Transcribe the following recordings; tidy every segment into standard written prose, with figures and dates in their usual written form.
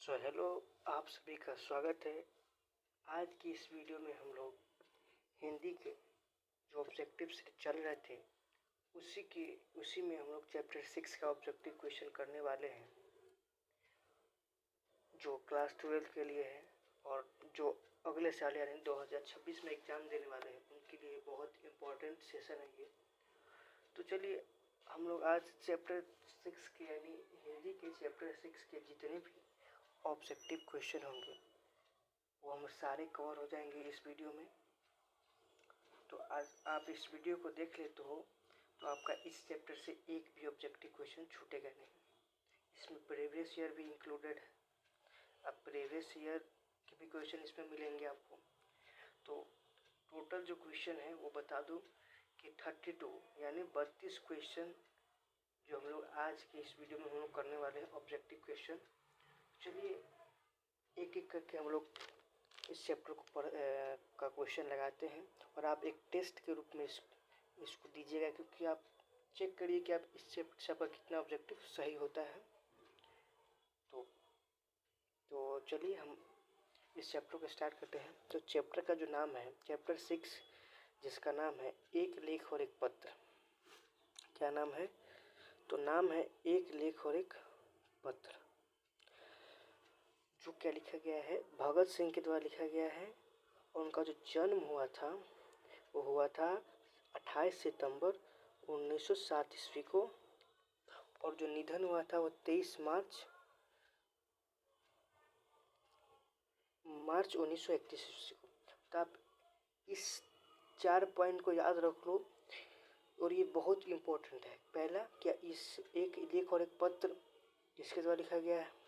Hello, आप सभी का स्वागत है। आज की इस वीडियो में हम लोग हिंदी के जो ऑब्जेक्टिव्स चल रहे थे उसी में हम लोग चैप्टर 6 का ऑब्जेक्टिव क्वेश्चन करने वाले हैं, जो क्लास 12 के लिए है और जो अगले साल यानी 2026 में एग्ज़ाम देने वाले हैं उनके लिए बहुत इम्पोर्टेंट सेशन है ये। तो चलिए हम लोग आज चैप्टर 6 के यानी हिंदी के चैप्टर 6 के जितने भी ऑब्जेक्टिव क्वेश्चन होंगे वो हम सारे कवर हो जाएंगे इस वीडियो में। तो आज आप इस वीडियो को देख लेते हो तो आपका इस चैप्टर से एक भी ऑब्जेक्टिव क्वेश्चन छूटेगा नहीं। इसमें प्रीवियस ईयर भी इंक्लूडेड है। अब प्रीवियस ईयर के भी क्वेश्चन इसमें मिलेंगे आपको। तो टोटल जो क्वेश्चन है वो बता दूं कि 32 यानी 32 क्वेश्चन जो हम लोग आज के इस वीडियो में हम लोग करने वाले हैं ऑब्जेक्टिव क्वेश्चन। चलिए एक एक करके हम लोग इस चैप्टर को का क्वेश्चन लगाते हैं और आप एक टेस्ट के रूप में इसको दीजिएगा, क्योंकि आप चेक करिए कि आप इस चैप्टर से आपका कितना ऑब्जेक्टिव सही होता है। तो चलिए हम इस चैप्टर को स्टार्ट करते हैं। तो चैप्टर का जो नाम है चैप्टर 6, जिसका नाम है एक लेख और एक पत्र। क्या नाम है? तो नाम है एक लेख और एक पत्र। जो क्या लिखा गया है, भगत सिंह के द्वारा लिखा गया है और उनका जो जन्म हुआ था वो हुआ था 28 सितंबर 1907 ईस्वी को और जो निधन हुआ था वो 23 मार्च 1931 ईस्वी को। तो आप इस 4 पॉइंट को याद रख लो और ये बहुत इम्पोर्टेंट है। पहला, क्या इस एक लेख और एक पत्र किसके द्वारा लिखा गया है?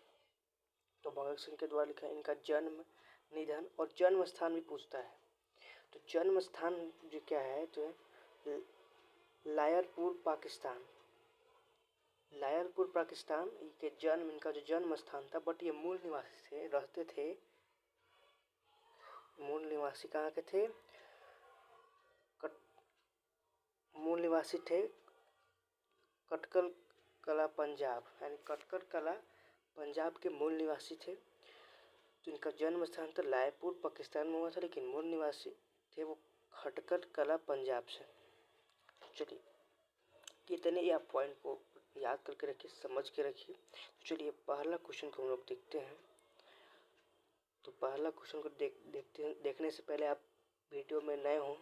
तो भगत सिंह के द्वारा लिखा है। इनका जन्म, निधन और जन्म स्थान भी पूछता है। तो जन्म स्थान जो क्या है तो लायरपुर पाकिस्तान। लायरपुर पाकिस्तान के जन्म, इनका जो जन्म स्थान था। बट ये मूल निवासी थे, रहते थे, मूल निवासी कहाँ के थे? मूल निवासी थे कटकल कला पंजाब, यानी कटकल कला पंजाब के मूल निवासी थे। तो इनका जन्म स्थान था लायरपुर पाकिस्तान में हुआ था, लेकिन मूल निवासी थे वो खटकल कला पंजाब से। चलिए कितने आप पॉइंट को याद करके रखिए, समझ के रखिए। चलिए पहला क्वेश्चन को हम लोग देखते हैं। तो पहला क्वेश्चन को देखने से पहले आप वीडियो में नए हों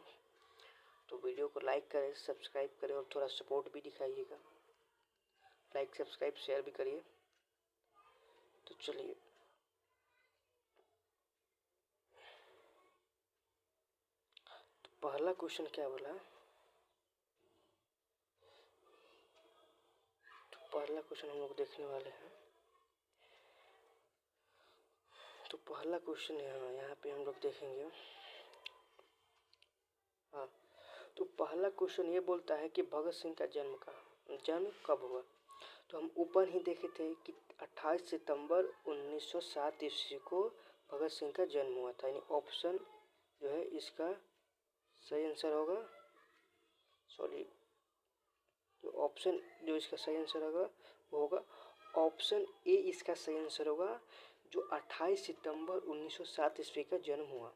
तो वीडियो को लाइक करें, सब्सक्राइब करें और थोड़ा सपोर्ट भी दिखाइएगा। लाइक, सब्सक्राइब, शेयर भी करिए। तो चलिए तो पहला क्वेश्चन क्या बोला? तो पहला क्वेश्चन हम लोग देखने वाले हैं। तो पहला क्वेश्चन यहाँ पे हम लोग देखेंगे। हाँ, तो पहला क्वेश्चन ये बोलता है कि भगत सिंह का जन्म कब हुआ? तो हम ऊपर ही देखे थे कि 28 सितंबर 1907 ईस्वी को भगत सिंह का जन्म हुआ था। यानी ऑप्शन जो है इसका सही आंसर होगा, सॉरी, तो ऑप्शन जो इसका सही आंसर होगा वो होगा ऑप्शन ए। इसका सही आंसर होगा जो 28 सितंबर 1907 ईस्वी का जन्म हुआ।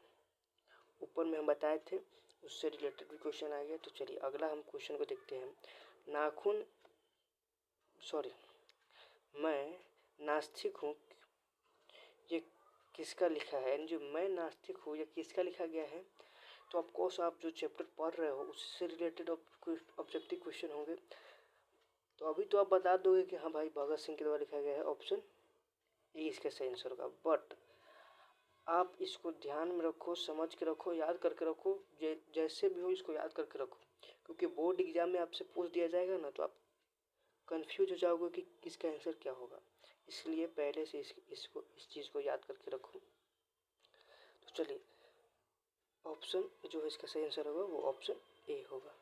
ऊपर में हम बताए थे, उससे रिलेटेड भी क्वेश्चन आ गया। तो चलिए अगला हम क्वेश्चन को देखते हैं। मैं नास्तिक हूँ, ये किसका लिखा है? यानी जो मैं नास्तिक हूँ ये किसका लिखा गया है? तो ऑफकोर्स आप जो चैप्टर पढ़ रहे हो उससे रिलेटेड ऑब्जेक्टिव क्वेश्चन होंगे। तो अभी तो आप बता दोगे कि हाँ भाई भगत सिंह के द्वारा लिखा गया है, ऑप्शन ए इसका सही आंसर होगा। बट आप इसको ध्यान में रखो, समझ के रखो, याद करके रखो, जैसे भी हो इसको याद करके रखो, क्योंकि बोर्ड एग्जाम में आपसे पूछ दिया जाएगा ना तो आप कंफ्यूज हो जाओगे कि इसका आंसर क्या होगा। इसलिए पहले से इस चीज़ को याद करके रखो। तो चलिए ऑप्शन जो है इसका सही आंसर होगा वो ऑप्शन ए होगा।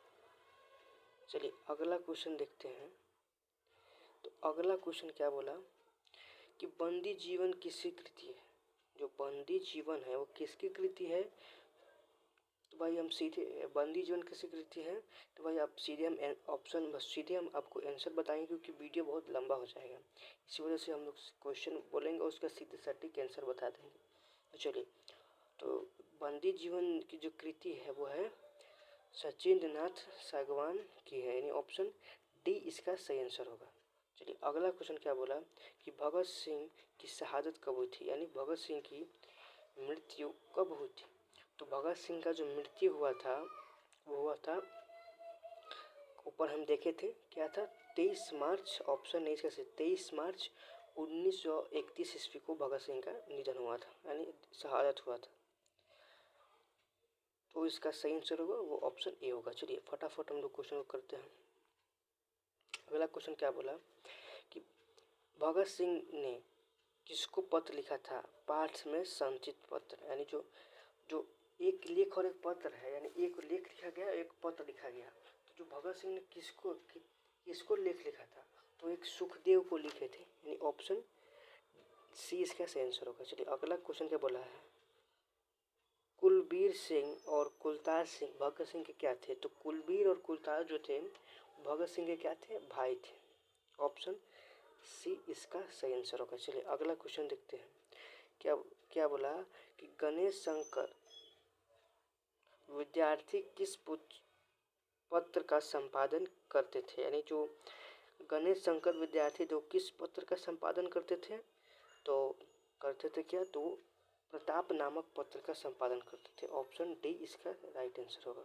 चलिए अगला क्वेश्चन देखते हैं। तो अगला क्वेश्चन क्या बोला कि बंदी जीवन किसकी कृति है? जो बंदी जीवन है वो किसकी कृति है? तो भाई हम सीधे बंदी जीवन किसकी कृति है, तो भाई आप सीधे हम ऑप्शन बस सीधे हम आपको आंसर बताएंगे क्योंकि वीडियो बहुत लंबा हो जाएगा, इसी वजह से हम लोग क्वेश्चन बोलेंगे और उसका सीधे सटीक आंसर बता देंगे। तो चलिए, तो बंदी जीवन की जो कृति है वो है सचिंद्र नाथ सागवान की है, यानी ऑप्शन डी इसका सही आंसर होगा। चलिए अगला क्वेश्चन क्या बोला कि भगत सिंह की शहादत कब हुई थी, यानी भगत सिंह की मृत्यु कब हुई थी। तो भगत सिंह का जो मृत्यु हुआ था वो हुआ था, ऊपर हम देखे थे क्या था, 23 मार्च, ऑप्शन ए इसका 23 मार्च 1931 ईस्वी को भगत सिंह का निधन हुआ था, यानी शहादत हुआ था। तो इसका सही आंसर होगा वो ऑप्शन ए होगा। चलिए फटाफट हम लोग क्वेश्चन को करते हैं। अगला क्वेश्चन क्या बोला कि भगत सिंह ने किसको पत्र लिखा था, पाठ में संचित पत्र, यानी जो जो एक लेख और एक पत्र है, यानी एक लेख लिखा गया एक पत्र लिखा गया। तो जो भगत सिंह ने किसको लेख लिखा था, तो एक सुखदेव को लिखे थे, यानी ऑप्शन सी इसका सही आंसर होगा। चलिए अगला क्वेश्चन क्या बोला है, कुलबीर सिंह और कुलतार सिंह भगत सिंह के क्या थे। तो कुलबीर और कुलतार जो थे भगत सिंह के क्या थे, भाई थे, ऑप्शन सी इसका सही आंसर होगा। चलिए अगला क्वेश्चन देखते हैं। क्या क्या बोला कि गणेश शंकर विद्यार्थी किस पत्र का संपादन करते थे, यानी जो गणेश शंकर विद्यार्थी जो किस पत्र का संपादन करते थे, तो करते थे क्या, तो प्रताप नामक पत्र का संपादन करते थे, ऑप्शन डी इसका राइट आंसर होगा।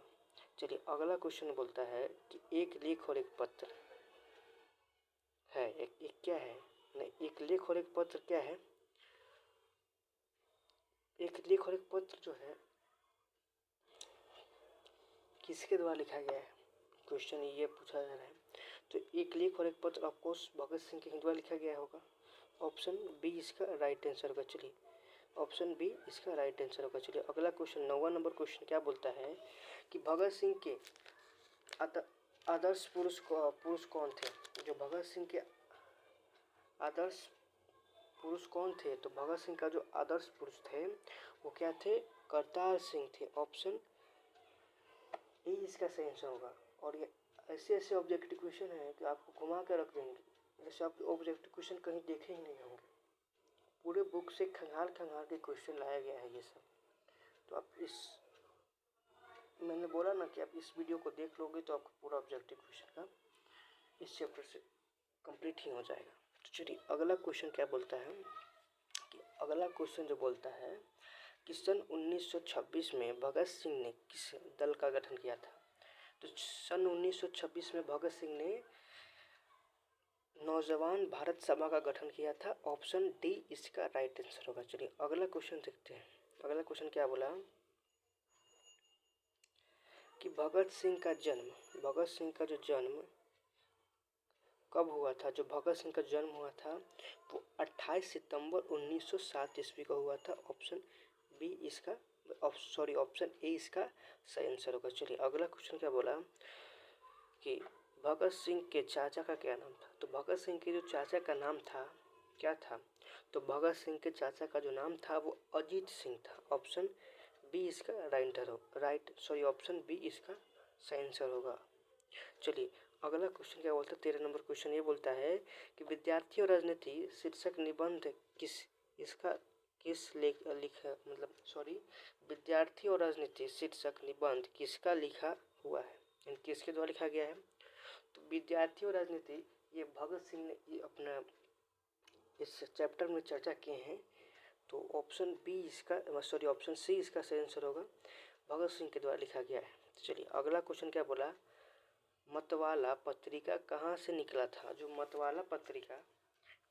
चलिए अगला क्वेश्चन बोलता है कि एक लेख और एक पत्र है, एक क्या है, नहीं एक लेख और एक पत्र क्या है, एक लेख और एक पत्र जो है किसके द्वारा लिखा गया है, क्वेश्चन ये पूछा जा रहा है। तो एक लेख और एक पत्र ऑफकोर्स भगत सिंह के द्वारा लिखा गया होगा, ऑप्शन बी इसका राइट आंसर होगा। चलिए ऑप्शन बी इसका राइट आंसर होगा। चलिए अगला क्वेश्चन 9वां नंबर क्वेश्चन क्या बोलता है कि भगत सिंह के आदर्श पुरुष कौन थे। जो भगत सिंह के आदर्श पुरुष कौन थे, तो भगत सिंह का जो आदर्श पुरुष थे वो क्या थे, करतार सिंह थे, ऑप्शन ए इसका सही आंसर होगा। और ये ऐसे ऐसे ऑब्जेक्टिव क्वेश्चन है कि आपको घुमा कर रख देंगे, जैसे आप ऑब्जेक्टिव क्वेश्चन कहीं देखे ही नहीं होंगे, पूरे बुक से खंगाल के क्वेश्चन लाया गया है ये सब। तो आप इस मैंने बोला ना कि आप इस वीडियो को देख लोगे तो आपको पूरा ऑब्जेक्टिव क्वेश्चन का इस चैप्टर से कंप्लीट ही हो जाएगा। तो चलिए अगला क्वेश्चन क्या बोलता है कि अगला क्वेश्चन जो बोलता है कि सन 1926 में भगत सिंह ने किस दल का गठन किया था। तो सन 1926 में भगत सिंह ने नौजवान भारत सभा का गठन किया था, ऑप्शन डी इसका राइट आंसर होगा। चलिए अगला क्वेश्चन देखते हैं। अगला क्वेश्चन क्या बोला कि भगत सिंह का जन्म कब हुआ था। जो भगत सिंह का जन्म हुआ था वो 28 सितंबर 1907 ईस्वी को हुआ था, ऑप्शन बी इसका ऑप्शन ए इसका सही आंसर होगा। चलिए अगला क्वेश्चन क्या बोला कि भगत सिंह के चाचा का क्या नाम था। तो भगत सिंह के जो चाचा का नाम था क्या था, तो भगत सिंह के चाचा का जो नाम था वो अजीत सिंह था, ऑप्शन बी इसका ऑप्शन बी इसका सही आंसर होगा। चलिए अगला क्वेश्चन क्या बोलता है, 13 नंबर क्वेश्चन ये बोलता है कि विद्यार्थी और राजनीति शीर्षक निबंध विद्यार्थी और राजनीति शीर्षक निबंध किसका लिखा हुआ है, किसके द्वारा लिखा गया है। तो विद्यार्थी और राजनीति ये भगत सिंह ने ये अपना इस चैप्टर में चर्चा किए हैं, तो ऑप्शन सी इसका सही आंसर होगा, भगत सिंह के द्वारा लिखा गया है। तो चलिए अगला क्वेश्चन क्या बोला, मतवाला पत्रिका कहाँ से निकला था। जो मतवाला पत्रिका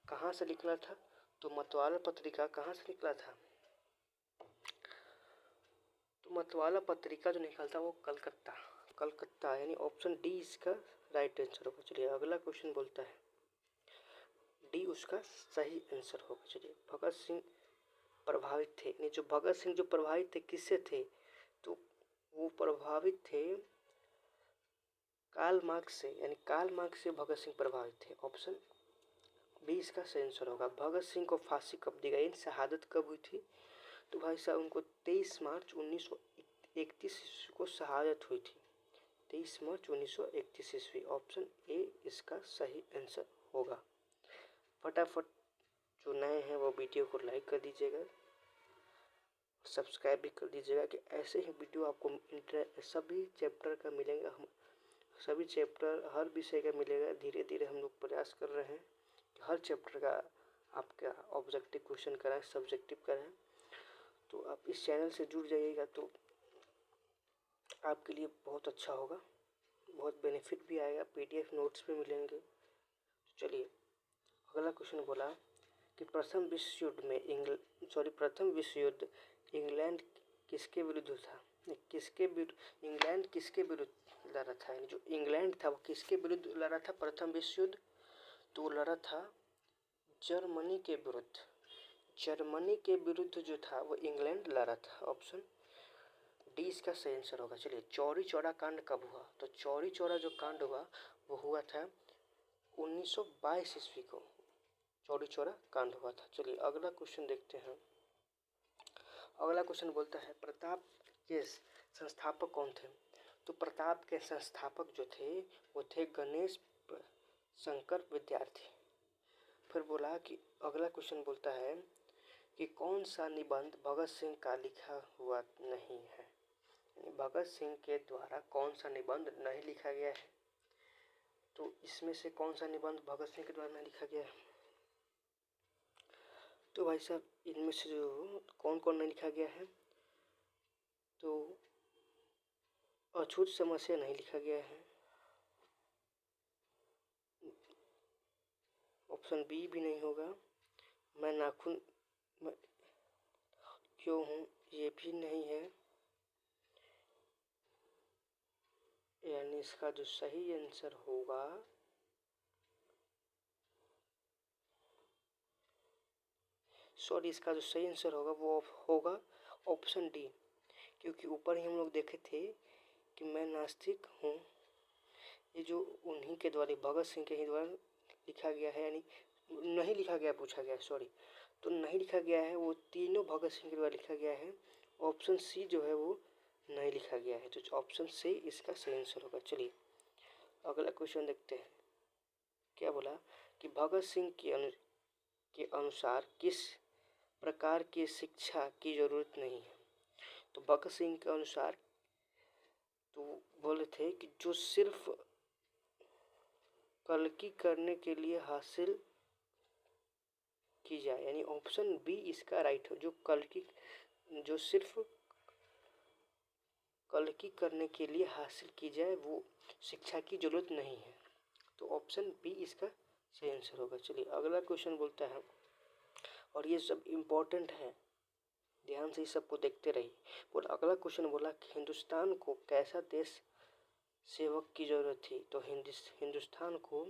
कहाँ से निकला था, तो मतवाला पत्रिका कहाँ से निकला था, तो मतवाला पत्रिका जो निकला था वो कलकत्ता यानी ऑप्शन डी इसका राइट आंसर होगा। चलिए अगला क्वेश्चन बोलता है डी उसका सही आंसर होगा। चलिए भगत सिंह प्रभावित थे, नहीं जो भगत सिंह जो प्रभावित थे किससे थे, तो वो प्रभावित थे कार्ल मार्क्स से, यानी कार्ल मार्क्स से भगत सिंह प्रभावित थे, ऑप्शन बी इसका सही आंसर होगा। भगत सिंह को फांसी कब दी गई, शहादत कब हुई थी, तो भाई साहब उनको 23 मार्च 31 ईस्वी को शहादत हुई थी? 23 मार्च 1931 ईस्वी। ऑप्शन ए इसका सही आंसर होगा। फटाफट जो नए हैं वो वीडियो को लाइक कर दीजिएगा, सब्सक्राइब भी कर दीजिएगा कि ऐसे ही वीडियो आपको सभी चैप्टर का मिलेगा। हम सभी चैप्टर हर विषय का मिलेगा। धीरे धीरे हम लोग प्रयास कर रहे हैं कि हर चैप्टर का आपका ऑब्जेक्टिव क्वेश्चन कराएं, सब्जेक्टिव कराएं। तो आप इस चैनल से जुड़ जाइएगा तो आपके लिए बहुत अच्छा होगा, बहुत बेनिफिट भी आएगा, पीडीएफ नोट्स भी मिलेंगे। तो चलिए अगला क्वेश्चन बोला कि प्रथम विश्व युद्ध इंग्लैंड किसके विरुद्ध था? इंग्लैंड किसके विरुद्ध लड़ा था? यानी जो इंग्लैंड था वो किसके विरुद्ध लड़ा था प्रथम विश्व युद्ध? तो वो लड़ा था जर्मनी के विरुद्ध। जर्मनी के विरुद्ध जो था वो इंग्लैंड लड़ा था। ऑप्शन डी इसका सही आंसर होगा। चलिए चौरी चौरा कांड कब हुआ? तो चौरी चौरा जो कांड हुआ वो हुआ था 1922 ईस्वी को चौरी चौरा कांड हुआ था। चलिए अगला क्वेश्चन देखते हैं। अगला क्वेश्चन बोलता है प्रताप के संस्थापक कौन थे? तो प्रताप के संस्थापक जो थे वो थे गणेश शंकर विद्यार्थी। फिर बोला कि अगला क्वेश्चन बोलता है कि कौन सा निबंध भगत सिंह का लिखा हुआ नहीं है? भगत सिंह के द्वारा कौन सा निबंध नहीं लिखा गया है? तो इसमें से कौन सा निबंध भगत सिंह के द्वारा नहीं लिखा गया है? तो भाई साहब इनमें से जो कौन कौन नहीं लिखा गया है? तो अछूत समस्या नहीं लिखा गया है। ऑप्शन बी भी नहीं होगा। मैं नाखून क्यों हूँ ये भी नहीं है। यानी इसका जो सही आंसर होगा इसका जो सही आंसर होगा वो होगा ऑप्शन डी। क्योंकि ऊपर ही हम लोग देखे थे कि मैं नास्तिक हूँ, ये जो उन्हीं के द्वारा भगत सिंह के ही द्वारा लिखा गया है। यानी नहीं लिखा गया, पूछा गया तो नहीं लिखा गया है, वो तीनों भगत सिंह के द्वारा लिखा गया है। ऑप्शन सी जो है वो नहीं लिखा गया है, तो ऑप्शन सी इसका सही आंसर होगा। चलिए अगला क्वेश्चन देखते हैं। क्या बोला कि भगत सिंह के अनुसार किस प्रकार की शिक्षा की जरूरत नहीं है? तो भगत सिंह के अनुसार तो बोले थे कि जो सिर्फ कलकी करने के लिए हासिल की जाए। यानी ऑप्शन बी इसका राइट हो, जो सिर्फ कलकी करने के लिए हासिल की जाए वो शिक्षा की जरूरत नहीं है। तो ऑप्शन बी इसका सही आंसर होगा। चलिए अगला क्वेश्चन बोलता है, और ये सब इम्पोर्टेंट है, ध्यान से इस सबको देखते रहिए। बोला अगला क्वेश्चन बोला कि हिंदुस्तान को कैसा देश सेवक की जरूरत थी? तो हिंदुस्तान को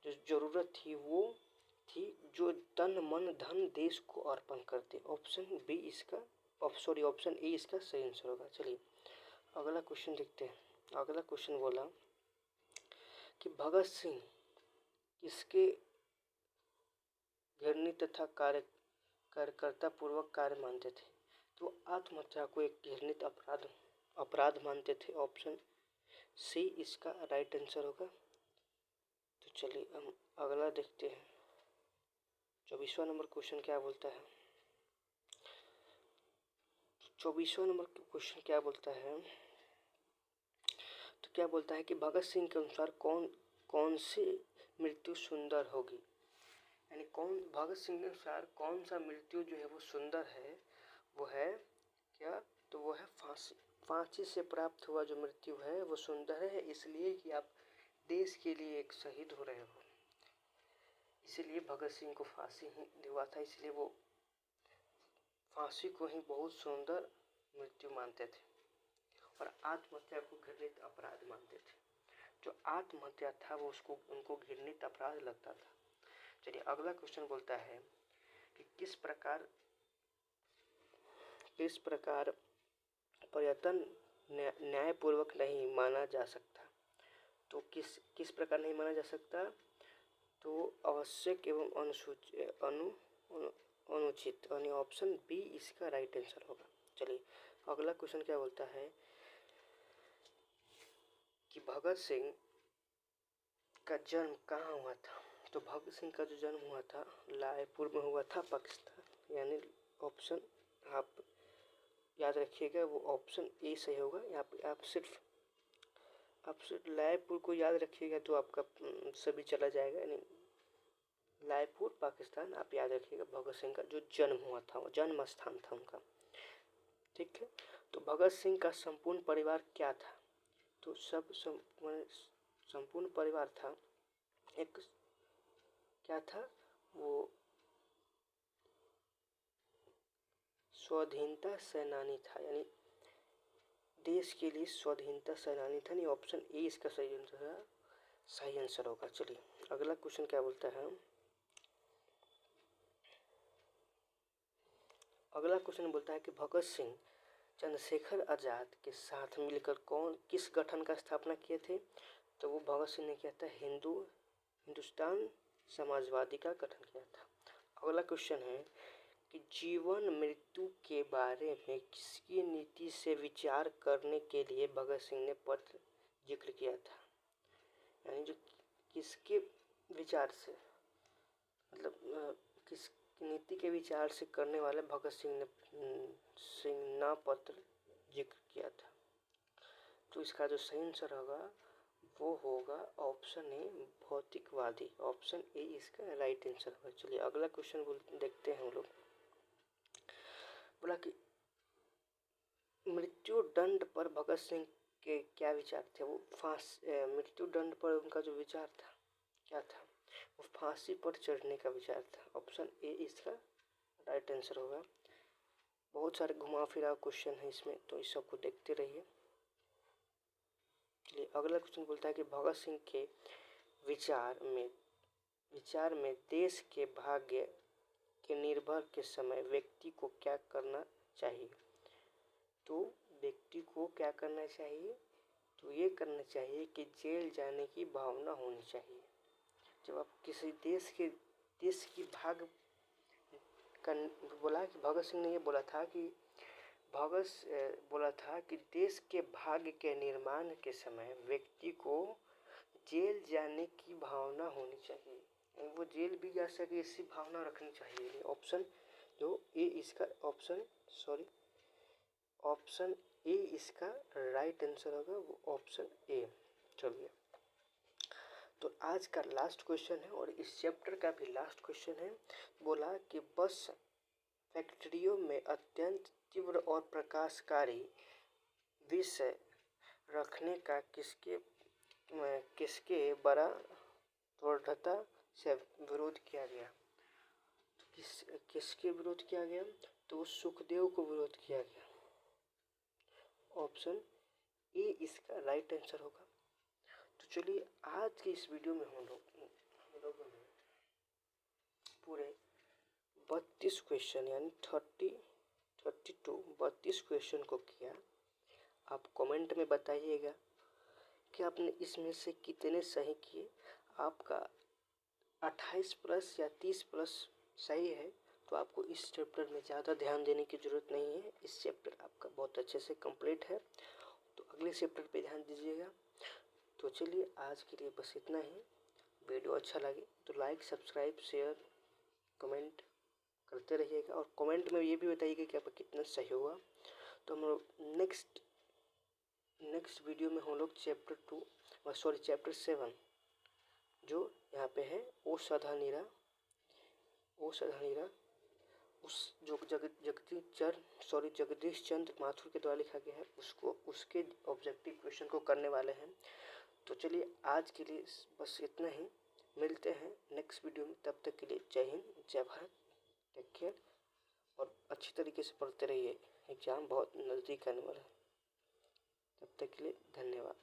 जो जरूरत थी वो थी जो तन मन धन देश को अर्पण करते। ऑप्शन बी इसका ऑप्शन ए इसका सही आंसर होगा। चलिए अगला क्वेश्चन देखते हैं। अगला क्वेश्चन बोला कि भगत सिंह किसके घृणित तथा कार्यकर्ता पूर्वक कार्य मानते थे? तो आत्महत्या को एक घृणित अपराध मानते थे। ऑप्शन सी इसका राइट आंसर होगा। तो चलिए हम अगला देखते हैं। 24वां नंबर क्वेश्चन क्या बोलता है? 24वां नंबर क्वेश्चन क्या बोलता है? तो क्या बोलता है कि भगत सिंह के अनुसार कौन सी मृत्यु सुंदर होगी? यानी भगत सिंह के अनुसार कौन सा मृत्यु जो है वो सुंदर है? वो है क्या? तो वो है फांसी। फांसी से प्राप्त हुआ जो मृत्यु है वो सुंदर है, इसलिए कि आप देश के लिए एक शहीद हो रहे हो। इसीलिए भगत सिंह को फांसी ही हुआ था, इसलिए वो फांसी को ही बहुत सुंदर मृत्यु मानते थे और आत्महत्या को घृणित अपराध मानते थे। जो आत्महत्या था वो उनको घृणित अपराध लगता था। चलिए अगला क्वेश्चन बोलता है कि किस प्रकार पर्यटन न्यायपूर्वक नहीं माना जा सकता? तो किस प्रकार नहीं माना जा सकता? तो आवश्यक एवं अनुचित, यानी ऑप्शन बी इसका राइट आंसर होगा। चलिए अगला क्वेश्चन क्या बोलता है कि भगत सिंह का जन्म कहाँ हुआ था। तो भगत सिंह का जो जन्म हुआ था लायपुर में हुआ था, पाकिस्तान। यानी ऑप्शन आप याद रखिएगा, वो ऑप्शन ए सही होगा। यहाँ पे आप सिर्फ लायपुर को याद रखिएगा तो आपका सभी चला जाएगा। यानी लायपुर पाकिस्तान आप याद रखिएगा भगत सिंह का जो जन्म हुआ था, वो जन्म स्थान था उनका। ठीक है, तो भगत सिंह का संपूर्ण परिवार क्या था। तो संपूर्ण परिवार था, एक क्या था वो, स्वाधीनता सेनानी था। यानी देश के लिए स्वाधीनता सेनानी था। नहीं, ऑप्शन ए इसका सही आंसर होगा। चलिए अगला क्वेश्चन क्या बोलता है। अगला क्वेश्चन बोलता है कि भगत सिंह चंद्रशेखर आजाद के साथ मिलकर किस गठन का स्थापना किए थे। तो वो भगत सिंह ने किया था हिंदुस्तान समाजवादी का गठन किया था। अगला क्वेश्चन है कि जीवन मृत्यु के बारे में किसकी नीति से विचार करने के लिए भगत सिंह ने पत्र जिक्र किया था। यानी जो किसके विचार से, मतलब किस नीति के विचार से करने वाले भगत सिंह ने पत्र जिक्र किया था। तो इसका जो सही आंसर होगा वो होगा ऑप्शन ए भौतिकवादी। ऑप्शन ए इसका राइट आंसर होगा। चलिए अगला क्वेश्चन देखते हैं हम लोग। बोला कि मृत्यु दंड पर भगत सिंह के क्या विचार थे। वो मृत्यु दंड पर उनका जो विचार था क्या था, वो फांसी पर चढ़ने का विचार था। ऑप्शन ए इसका राइट आंसर होगा। बहुत सारे घुमा फिरा क्वेश्चन है इसमें, तो इस सबको देखते रहिए। चलिए अगला क्वेश्चन बोलता है कि भगत सिंह के विचार में देश के भाग्य के निर्भर के समय व्यक्ति को क्या करना चाहिए। तो व्यक्ति को क्या करना चाहिए, तो ये करना चाहिए कि जेल जाने की भावना होनी चाहिए। जब आप किसी देश की भाग बोला कि भगत सिंह ने ये बोला था कि देश के भाग्य के निर्माण के समय व्यक्ति को जेल जाने की भावना होनी चाहिए। वो जेल भी जा सके ऐसी भावना रखनी चाहिए। ऑप्शन ए इसका राइट आंसर होगा, वो ऑप्शन ए। चलिए तो आज का लास्ट क्वेश्चन है और इस चैप्टर का भी लास्ट क्वेश्चन है। बोला कि बस फैक्ट्रियों में अत्यंत तीव्र और प्रकाशकारी विषय रखने का किसके बड़ा दृढ़ता से विरोध किया गया। किसके विरोध किया गया, तो सुखदेव को विरोध किया गया। ऑप्शन ए इसका राइट आंसर होगा। तो चलिए आज की इस वीडियो में हम लोगों ने पूरे 32 क्वेश्चन यानी 32 क्वेश्चन को किया। आप कमेंट में बताइएगा कि आपने इसमें से कितने सही किए। आपका 28 प्लस या 30 प्लस सही है तो आपको इस चैप्टर में ज़्यादा ध्यान देने की ज़रूरत नहीं है। इस चैप्टर आपका बहुत अच्छे से कंप्लीट है, तो अगले चैप्टर पे ध्यान दीजिएगा। तो चलिए आज के लिए बस इतना ही। वीडियो अच्छा लगे तो लाइक, सब्सक्राइब, शेयर, कमेंट करते रहिएगा और कमेंट में ये भी बताइएगा कि आपका कितना सही हुआ। तो हम लोग नेक्स्ट वीडियो में हम लोग चैप्टर 7 जो यहाँ पे है ओ साधा नीरा उस जो जगदीश चंद्र माथुर के द्वारा लिखा गया है उसके ऑब्जेक्टिव क्वेश्चन को करने वाले हैं। तो चलिए आज के लिए बस इतना ही। मिलते हैं नेक्स्ट वीडियो में, तब तक के लिए जय हिंद, जय भारत, टेक केयर और अच्छी तरीके से पढ़ते रहिए। एग्ज़ाम बहुत नज़दीक आने वाला है। तब तक के लिए धन्यवाद।